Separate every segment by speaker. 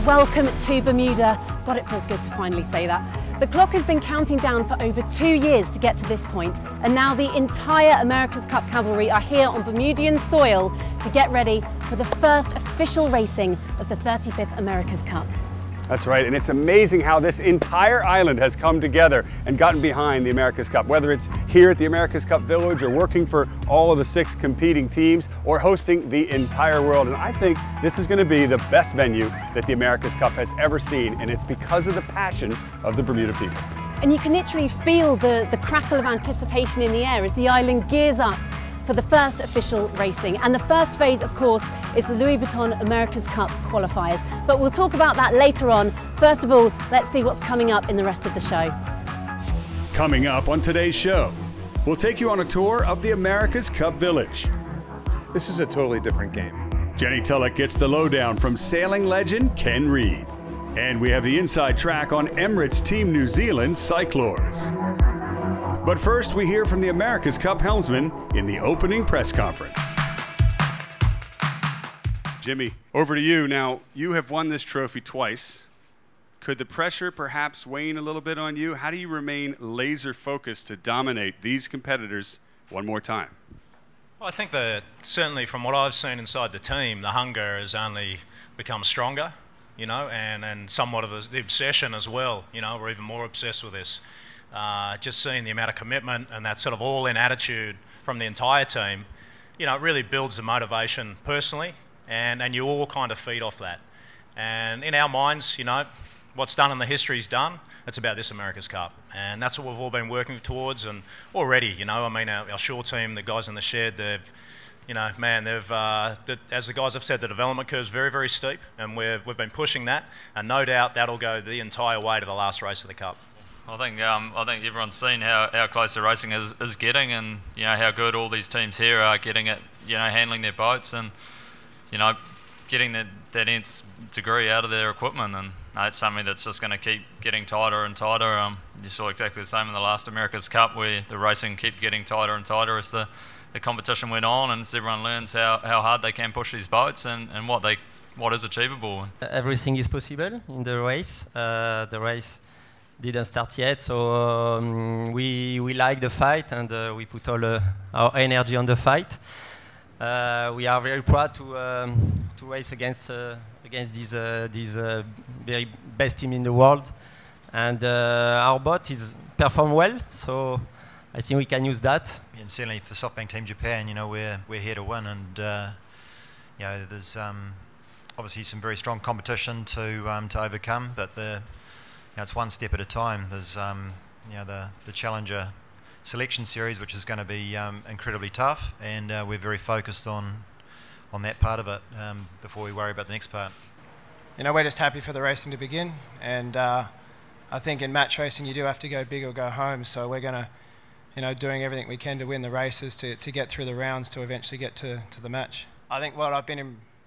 Speaker 1: welcome to Bermuda. God, it feels good to finally say that. The clock has been counting down for over 2 years to get to this point, and now the entire America's Cup cavalry are here on Bermudian soil to get ready for the first official racing of the 35th America's Cup.
Speaker 2: That's right, and it's amazing how this entire island has come together and gotten behind the America's Cup, whether it's here at the America's Cup Village or working for all of the 6 competing teams or hosting the entire world. And I think this is going to be the best venue that the America's Cup has ever seen, and it's because of the passion of the Bermuda people.
Speaker 1: And you can literally feel the crackle of anticipation in the air as the island gears up for the first official racing. And the first phase, of course, is the Louis Vuitton America's Cup qualifiers. But we'll talk about that later on. First of all, let's see what's coming up in the rest of the show.
Speaker 3: Coming up on today's show, we'll take you on a tour of the America's Cup Village.
Speaker 4: This is a totally different game.
Speaker 3: Jenny Tulloch gets the lowdown from sailing legend Ken Reed. And we have the inside track on Emirates Team New Zealand Cyclors. But first, we hear from the America's Cup helmsman in the opening press conference. Jimmy, over to you. Now, you have won this trophy twice. Could the pressure perhaps wane a little bit on you? How do you remain laser focused to dominate these competitors one more time?
Speaker 5: Well, I think that certainly from what I've seen inside the team, the hunger has only become stronger, you know, and somewhat of the obsession as well. You know, we're even more obsessed with this. Just seeing the amount of commitment and that sort of all-in attitude from the entire team, you know, it really builds the motivation personally, and you all kind of feed off that. And in our minds, you know, what's done in the history is done. It's about this America's Cup, and that's what we've all been working towards. And already, you know, I mean, our shore team, the guys in the shed, they've, you know, man, they've, as the guys have said, the development curve is very, very steep, and we've been pushing that, and no doubt that'll go the entire way to the last race of the Cup.
Speaker 6: I think everyone's seen how close the racing is getting, and you know how good all these teams here are getting at, you know, handling their boats and, you know, getting that nth degree out of their equipment, and it's something that's just going to keep getting tighter and tighter. You saw exactly the same in the last America's Cup, where the racing kept getting tighter and tighter as the competition went on, and as everyone learns how hard they can push these boats and what is achievable.
Speaker 7: Everything is possible in the race. The race didn't start yet, so we like the fight, and we put all our energy on the fight. We are very proud to race against these very best team in the world, and our boat is perform well, so I think we can use that.
Speaker 8: And certainly for SoftBank Team Japan, you know, we're here to win, and you know, there's obviously some very strong competition to overcome, but you know, it's one step at a time. There's you know, the Challenger Selection Series, which is going to be incredibly tough, and we're very focused on that part of it before we worry about the next part.
Speaker 9: You know, we're just happy for the racing to begin, and I think in match racing you do have to go big or go home. So we're going to, you know, doing everything we can to win the races, to get through the rounds, to eventually get to the match. I think what I've been,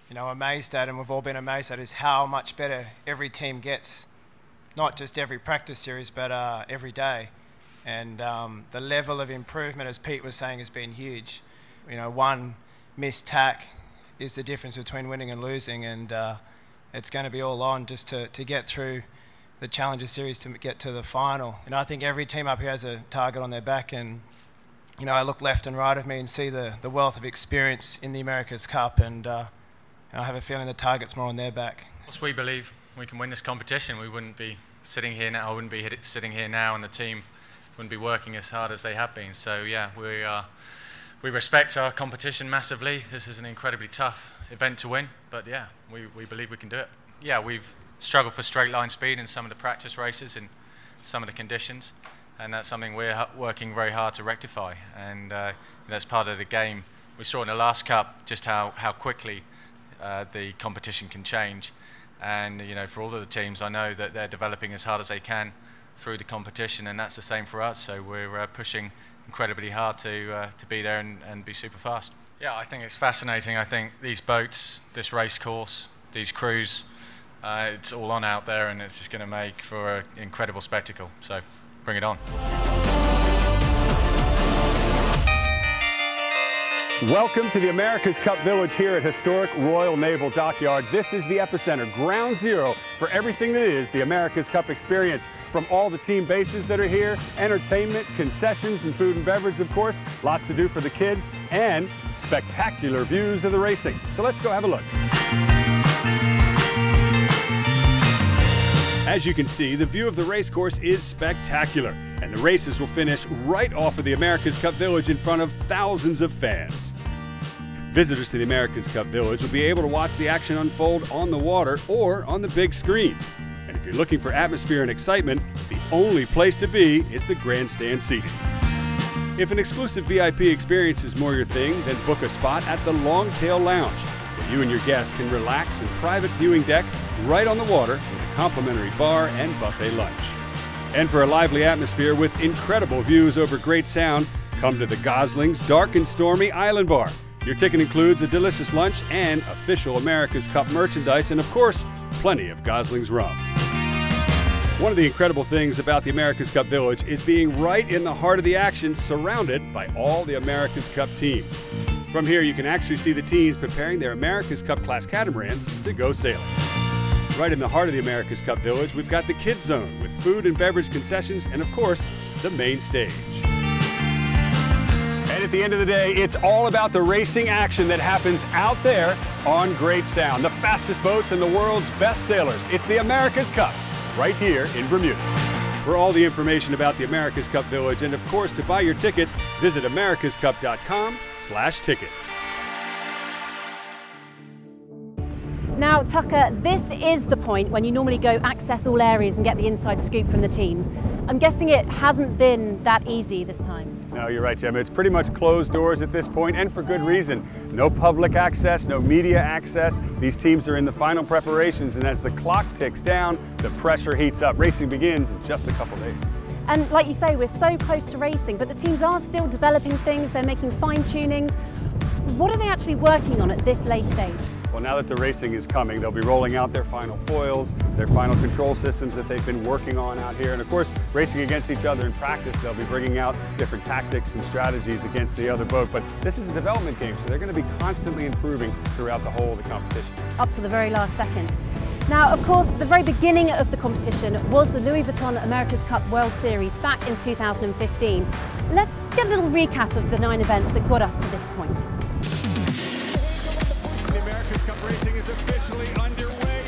Speaker 9: you know, amazed at, and we've all been amazed at, is how much better every team gets. Not just every practice series, but every day. And the level of improvement, as Pete was saying, has been huge. You know, one missed tack is the difference between winning and losing, and it's going to be all on just to get through the Challenger Series to get to the final. And I think every team up here has a target on their back, and you know, I look left and right of me and see the wealth of experience in the America's Cup, and I have a feeling the target's more on their back.
Speaker 10: Once we believe we can win this competition, we wouldn't be sitting here now. I wouldn't be sitting here now, and the team wouldn't be working as hard as they have been. So yeah, we respect our competition massively. This is an incredibly tough event to win, but yeah, we believe we can do it. Yeah, we've struggled for straight line speed in some of the practice races and some of the conditions, and that's something we're working very hard to rectify, and that's part of the game. We saw in the last Cup just how quickly the competition can change. And you know, for all of the teams, I know that they're developing as hard as they can through the competition, and that's the same for us. So we're pushing incredibly hard to be there and be super fast. Yeah, I think it's fascinating. I think these boats, this race course, these crews, it's all on out there, and it's just going to make for an incredible spectacle. So bring it on.
Speaker 2: Welcome to the America's Cup Village here at historic Royal Naval Dockyard. This is the epicenter, ground zero for everything that is the America's Cup experience. From all the team bases that are here, entertainment, concessions, and food and beverage, of course, lots to do for the kids, and spectacular views of the racing. So let's go have a look.
Speaker 3: As you can see, the view of the racecourse is spectacular, and the races will finish right off of the America's Cup Village in front of thousands of fans. Visitors to the America's Cup Village will be able to watch the action unfold on the water or on the big screens. And if you're looking for atmosphere and excitement, the only place to be is the grandstand seating. If an exclusive VIP experience is more your thing, then book a spot at the Longtail Lounge, where you and your guests can relax in private viewing deck right on the water with a complimentary bar and buffet lunch. And for a lively atmosphere with incredible views over great sound, come to the Gosling's Dark and Stormy Island Bar. Your ticket includes a delicious lunch and official America's Cup merchandise, and of course, plenty of Gosling's rum. One of the incredible things about the America's Cup Village is being right in the heart of the action, surrounded by all the America's Cup teams. From here, you can actually see the teams preparing their America's Cup class catamarans to go sailing. Right in the heart of the America's Cup Village, we've got the Kids Zone with food and beverage concessions and, of course, the main stage.
Speaker 2: And at the end of the day, it's all about the racing action that happens out there on great sound. The fastest boats and the world's best sailors. It's the America's Cup right here in Bermuda.
Speaker 3: For all the information about the America's Cup Village and, of course, to buy your tickets, visit americascup.com/tickets.
Speaker 1: Now, Tucker, this is the point when you normally go access all areas and get the inside scoop from the teams. I'm guessing it hasn't been that easy this time.
Speaker 2: No, you're right, Gemma. It's pretty much closed doors at this point, and for good reason. No public access, no media access. These teams are in the final preparations, and as the clock ticks down, the pressure heats up. Racing begins in just a couple days.
Speaker 1: And like you say, we're so close to racing, but the teams are still developing things. They're making fine-tunings. What are they actually working on at this late stage?
Speaker 2: Well, now that the racing is coming, they'll be rolling out their final foils, their final control systems that they've been working on out here. And of course, racing against each other in practice, they'll be bringing out different tactics and strategies against the other boat. But this is a development game, so they're going to be constantly improving throughout the whole of the competition.
Speaker 1: Up to the very last second. Now, of course, the very beginning of the competition was the Louis Vuitton America's Cup World Series back in 2015. Let's get a little recap of the 9 events that got us to this point.
Speaker 3: The America's Cup racing is officially underway.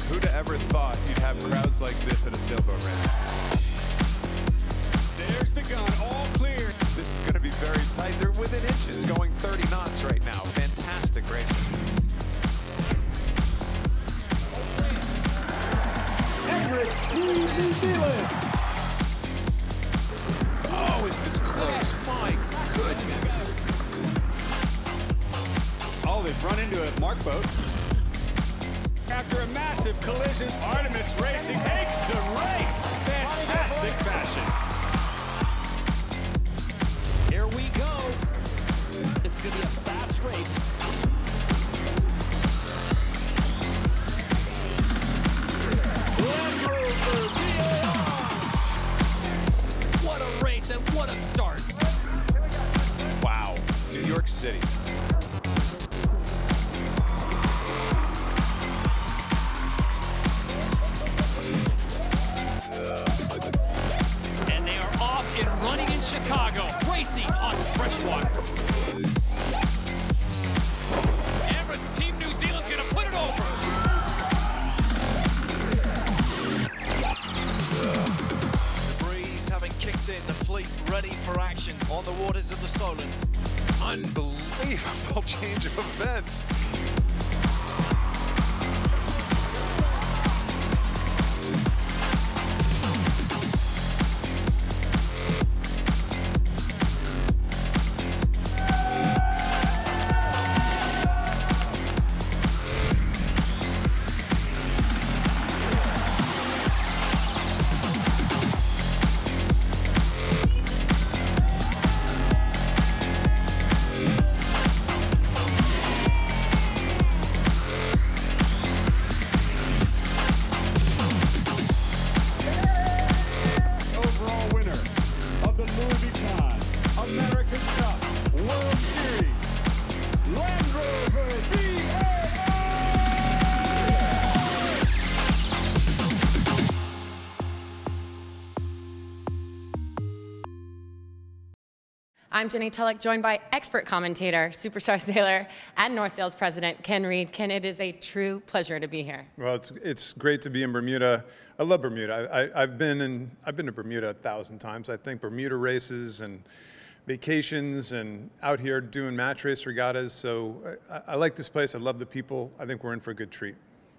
Speaker 4: Who'd have ever thought you'd have crowds like this at a sailboat race?
Speaker 3: There's the gun, all clear.
Speaker 4: This is going to be very tight. They're within inches, going 30 knots right now. Fantastic racing.
Speaker 3: New Zealand.
Speaker 4: Oh, is this close? My goodness.
Speaker 3: Oh, they've run into a mark boat. After a massive collision, Artemis Racing takes the race. Fantastic fashion.
Speaker 11: Here we go. This is going to be a fast race. What a race and what a start.
Speaker 4: Wow. New York City.
Speaker 11: And they are off and running in Chicago, racing on freshwater. Emirates Team New Zealand's going to put it over.
Speaker 12: The breeze having kicked in, the fleet ready for action on the waters of the Solent.
Speaker 4: Unbelievable change of events.
Speaker 13: I'm Jenny Tulloch, joined by expert commentator, superstar sailor, and North Sails president, Ken Reed. Ken, it is a true pleasure to be here.
Speaker 14: Well, it's great to be in Bermuda. I love Bermuda. I've been to Bermuda 1,000 times. I think Bermuda races and vacations and out here doing match race regattas. So I like this place. I love the people. I think we're in for a good treat.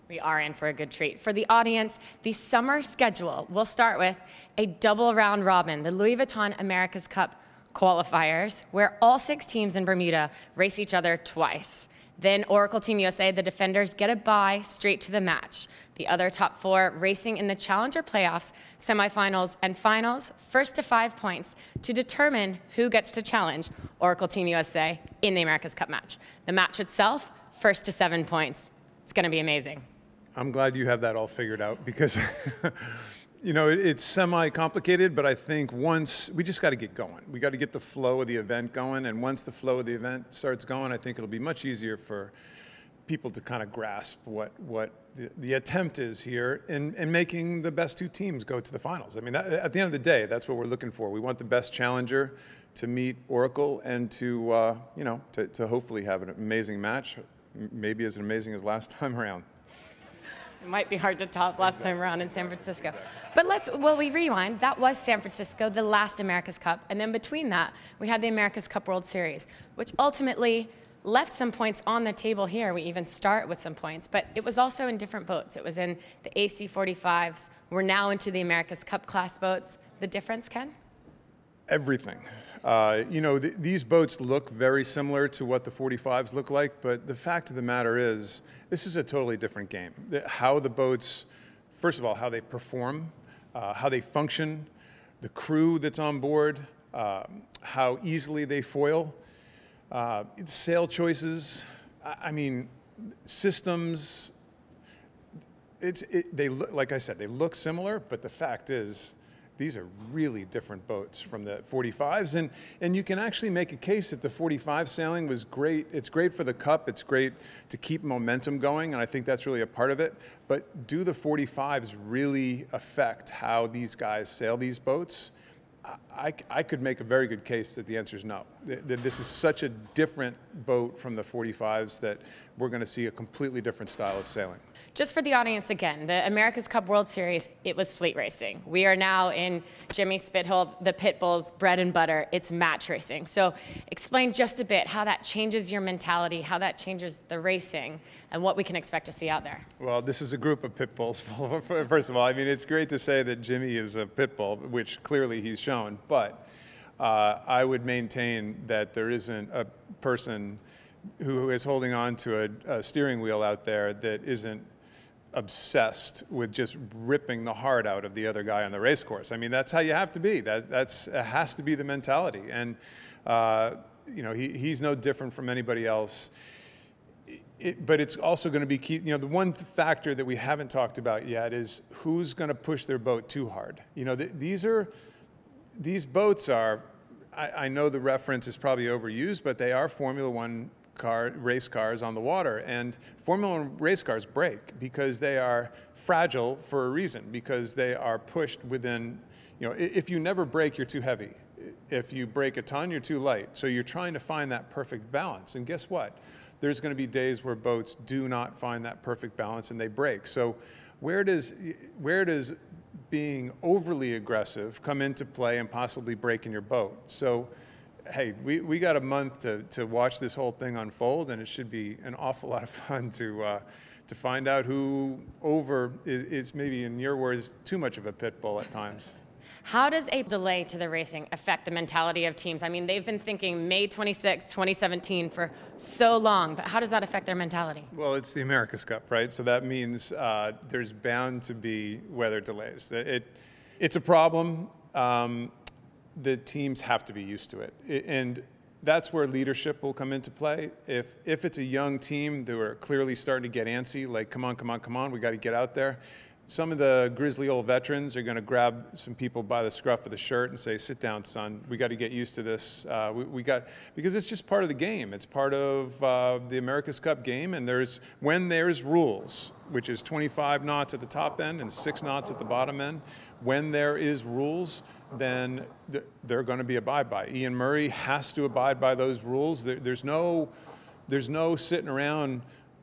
Speaker 13: We are in for a good treat. For the audience, the summer schedule will start with a double round robin, the Louis Vuitton America's Cup qualifiers, where all 6 teams in Bermuda race each other twice. Then Oracle Team USA, the defenders, get a bye straight to the match. The other top 4 racing in the Challenger playoffs, semifinals, and finals, first to 5 points to determine who gets to challenge Oracle Team USA in the America's Cup match. The match itself, first to 7 points. It's going to be amazing.
Speaker 14: I'm glad you have that all figured out because you know, it's semi-complicated, but I think once, we just got to get going. We got to get the flow of the event going, and once the flow of the event starts going, I think it'll be much easier for people to kind of grasp what the attempt is here in making the best 2 teams go to the finals. I mean, at the end of the day, that's what we're looking for. We want the best challenger to meet Oracle and to, you know, to hopefully have an amazing match, maybe as amazing as last time around.
Speaker 13: It might be hard to top last time around in San Francisco. But we rewind. That was San Francisco, the last America's Cup. And then between that, we had the America's Cup World Series, which ultimately left some points on the table here. We even start with some points, but it was also in different boats. It was in the AC-45s. We're now into the America's Cup class boats. The difference, Ken?
Speaker 14: Everything. You know, these boats look very similar to what the 45s look like, but the fact of the matter is, this is a totally different game. How the boats, first of all, how they perform, how they function, the crew that's on board, how easily they foil, sail choices, I mean, systems, they look, like I said, they look similar, but the fact is, these are really different boats from the 45s, and you can actually make a case that the 45 sailing was great. It's great for the Cup. It's great to keep momentum going, and I think that's really a part of it. But do the 45s really affect how these guys sail these boats? I could make a very good case that the answer is no. This is such a different boat from the 45s that we're going to see a completely different style of sailing.
Speaker 13: Just for the audience again, the America's Cup World Series, it was fleet racing. We are now in Jimmy Spithole, the Pitbull's bread and butter. It's match racing. So explain just a bit how that changes your mentality, how that changes the racing, and what we can expect to see out there.
Speaker 14: Well, this is a group of pit bulls. First of all, I mean, it's great to say that Jimmy is a pit bull, which clearly he's shown, but I would maintain that there isn't a person who is holding on to a steering wheel out there that isn't obsessed with just ripping the heart out of the other guy on the race course. I mean, that's how you have to be. It has to be the mentality. And, you know, he's no different from anybody else. But it's also going to be key. You know, the one factor that we haven't talked about yet is who's going to push their boat too hard. You know, these boats are, I know the reference is probably overused, but they are Formula One race cars on the water, and Formula One race cars break because they are fragile for a reason, because they are pushed within, you know, if you never break, you're too heavy. If you break a ton, you're too light. So you're trying to find that perfect balance, and guess what? There's going to be days where boats do not find that perfect balance and they break. So where does being overly aggressive come into play and possibly breaking your boat? So hey, we got a month to watch this whole thing unfold, and it should be an awful lot of fun to find out who is maybe, in your words, too much of a pit bull at times.
Speaker 13: How does a delay to the racing affect the mentality of teams? I mean, they've been thinking May 26, 2017 for so long, but how does that affect their mentality?
Speaker 14: Well, it's the America's Cup, right? So that means there's bound to be weather delays. It's a problem. The teams have to be used to it. And that's where leadership will come into play. If it's a young team that are clearly starting to get antsy, like, come on, we got to get out there. Some of the grizzly old veterans are going to grab some people by the scruff of the shirt and say, sit down, son. We got to get used to this. Because it's just part of the game. It's part of the America's Cup game. And when there's rules, which is 25 knots at the top end and 6 knots at the bottom end, when there is rules, then they're going to be abide by. Ian Murray has to abide by those rules. There's no sitting around,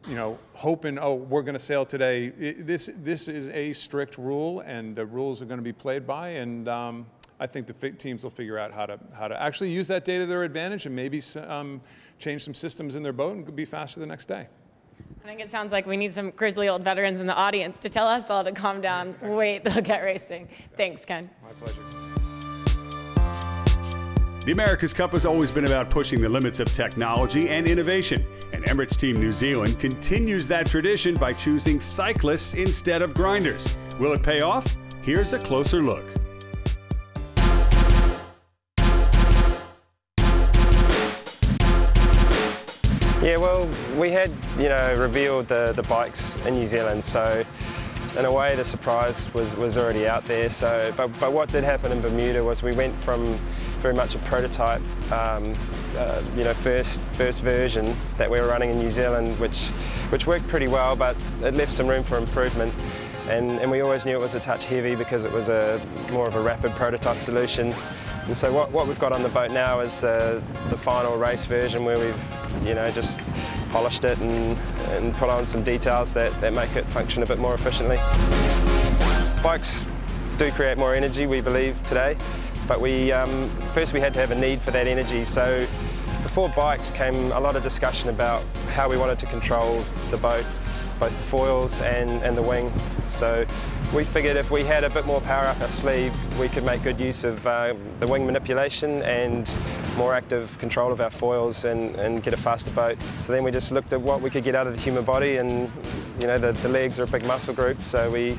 Speaker 14: you know, hoping, oh, we're going to sail today. This is a strict rule, and the rules are going to be played by. And I think the teams will figure out how to actually use that data to their advantage, and maybe change some systems in their boat and be faster the next day.
Speaker 13: I think it sounds like we need some grizzly old veterans in the audience to tell us all to calm down, wait, they'll get racing. Thanks, Ken.
Speaker 14: My pleasure.
Speaker 3: The America's Cup has always been about pushing the limits of technology and innovation, and Emirates Team New Zealand continues that tradition by choosing cyclists instead of grinders. Will it pay off? Here's a closer look.
Speaker 15: Yeah, well, we had, you know, revealed the bikes in New Zealand, so in a way the surprise was already out there. So, but what did happen in Bermuda was we went from very much a prototype, you know, first version that we were running in New Zealand, which worked pretty well, but it left some room for improvement. And we always knew it was a touch heavy because it was more of a rapid prototype solution. And so what we've got on the boat now is the final race version, where we've, you know, just polished it and put on some details that make it function a bit more efficiently. Bikes do create more energy, we believe, today, but first we had to have a need for that energy. So before bikes came a lot of discussion about how we wanted to control the boat, both the foils and the wing. So we figured if we had a bit more power up our sleeve, we could make good use of the wing manipulation and more active control of our foils and get a faster boat. So then we just looked at what we could get out of the human body, and you know, the legs are a big muscle group, so we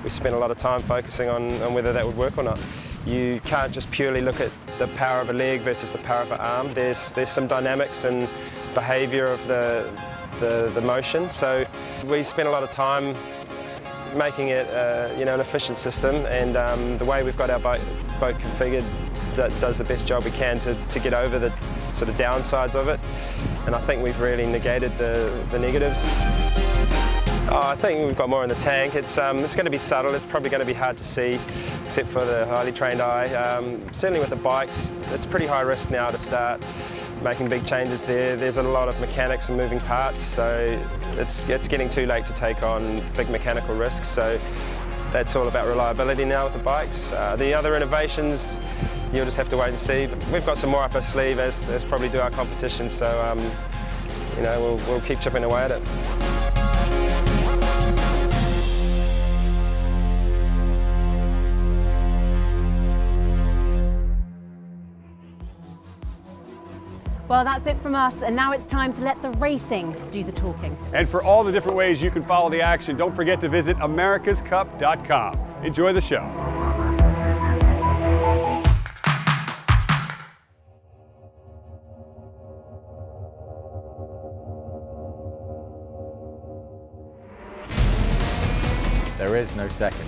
Speaker 15: spent a lot of time focusing on whether that would work or not. You can't just purely look at the power of a leg versus the power of an arm. There's some dynamics and behaviour of the motion, so we spent a lot of time making it you know, an efficient system, and the way we've got our boat configured, that does the best job we can to get over the sort of downsides of it, and I think we've really negated the negatives. Oh, I think we've got more in the tank. It's going to be subtle. It's probably going to be hard to see, except for the highly trained eye. Certainly with the bikes, it's pretty high risk now to start making big changes there. There's a lot of mechanics and moving parts, so it's getting too late to take on big mechanical risks. So that's all about reliability now with the bikes. The other innovations, you'll just have to wait and see. We've got some more up our sleeve, as probably do our competition, so you know, we'll keep chipping away at it.
Speaker 1: Well, that's it from us, and now it's time to let the racing do the talking.
Speaker 2: And for all the different ways you can follow the action, don't forget to visit americascup.com. Enjoy the show.
Speaker 16: There is no second.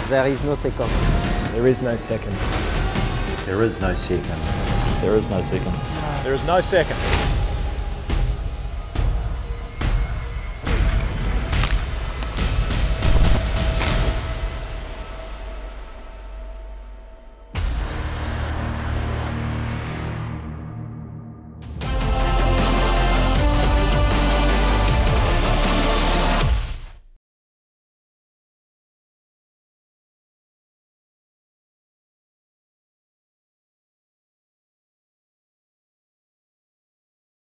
Speaker 17: There is no second.
Speaker 16: There is no second.
Speaker 17: There is no second.
Speaker 16: There is no second. There is no second.